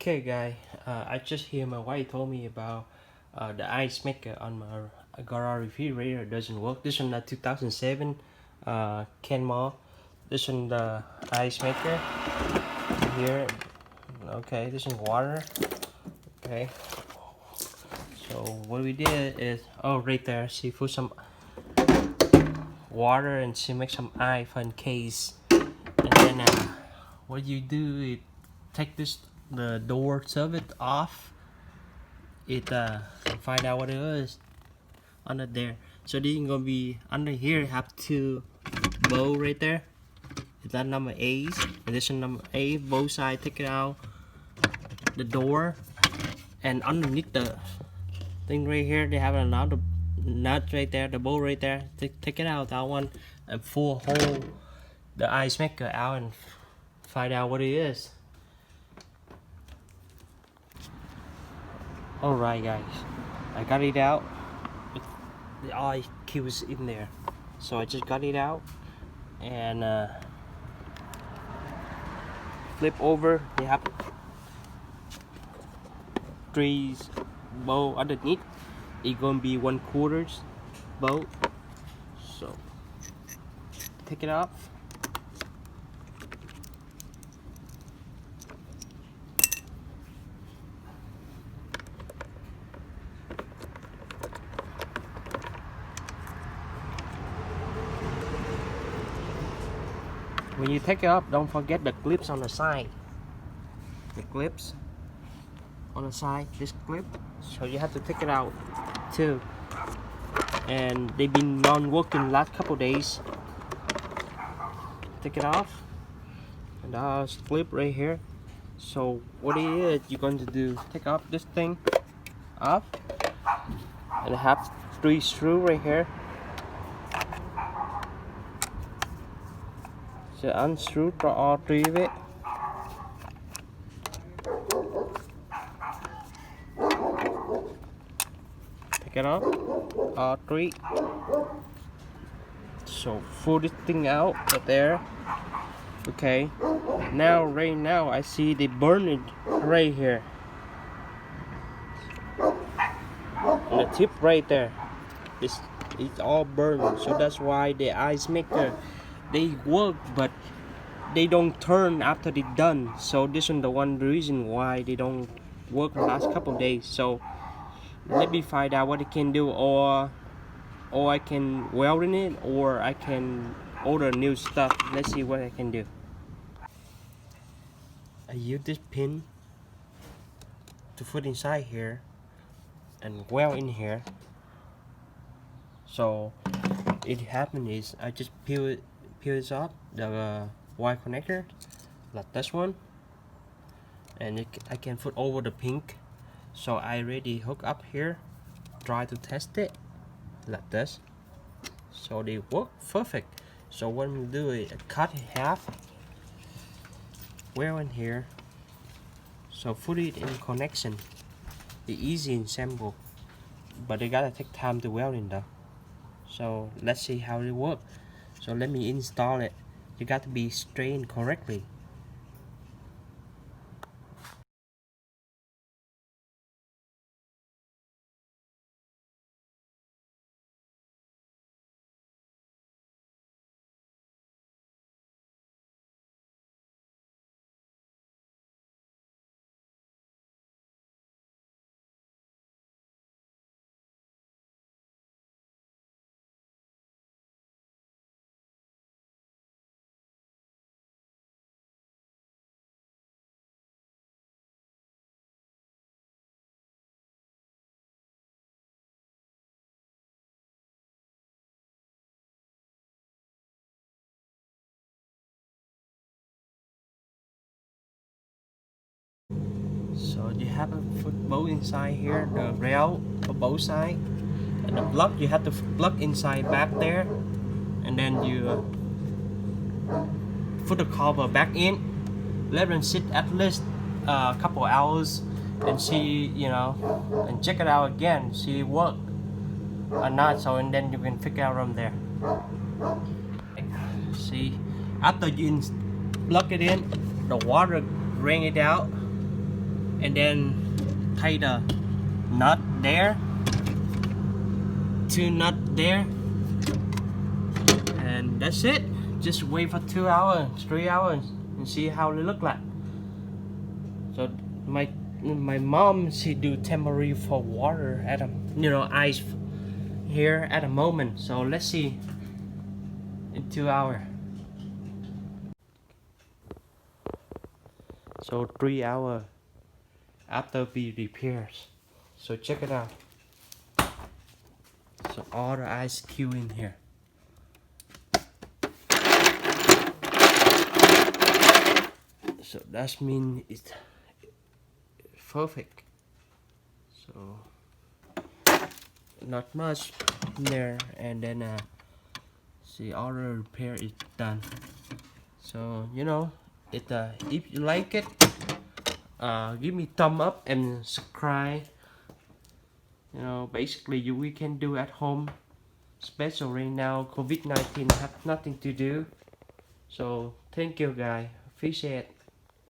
Okay, guy. I just hear my wife told me about the ice maker on my garage refrigerator doesn't work. This one, 2007 Kenmore. This one, the ice maker here. Okay, this is water. Okay. So what we did is, right there. She put some water and she make some ice in case. And then what you do is take the door service off. It find out what it is under there. So this is gonna be under here. Have two bow right there. Is that number A's? And this is number A. Both side. Take it out. The door and underneath the thing right here, they have another nut right there. The bow right there. Take it out. That one and full hole the ice maker out and find out what it is. Alright, guys, I got it out. The ice cube is in there, so I just got it out and flip over. They have three bow underneath. It's gonna be 1/4 bow, so take it off. When you take it off, don't forget the clips on the side. The clips on the side, this clip. So you have to take it out too. And they've been non-working last couple days. Take it off. And that's clip right here. So what it is, you're going to do, take off this thing off, and I have 3 screws right here. So unscrew all 3 of it. Take it off, all 3. So pull this thing out right there. Okay. Now, right now, I see they burn it right here. And the tip right there. It's all burned. So that's why the ice maker, they work, but they don't turn after they're done. So this is the one reason why they don't work the last couple days. So let me find out what I can do, or I can weld in it, or I can order new stuff. Let's see what I can do. I use this pin to put inside here and weld in here. So it happened is I just peel it off the wire connector like this one, and I can put over the pink. So I already hook up here, try to test it like this. So they work perfect. So what I'm gonna do is cut in half, weld in here. So put it in connection. It's easy to assemble, but they gotta take time to weld in though. So let's see how it works. So let me install it. You got to be straightened correctly. So you have a foot bolt inside here, the rail for both sides, and the plug you have to plug inside back there, and then you put the cover back in, let them sit at least a couple hours, and see, and check it out again, see it work or not. So and then you can figure out from there. See, after you plug it in, the water drain it out, and then tie the nut there, 2 nut there, and that's it. Just wait for 2 hours, 3 hours, and see how they look like. So my mom, she do temporary for water at a, ice here at a moment. So let's see in 2 hours. So 3 hours after we repairs. So check it out. So all the ice cube in here. So that means it's perfect. So not much in there, and then see all the repair is done. So it if you like it, give me thumb up and subscribe. Basically we can do at home, especially now COVID-19 have nothing to do. So thank you guys, appreciate it.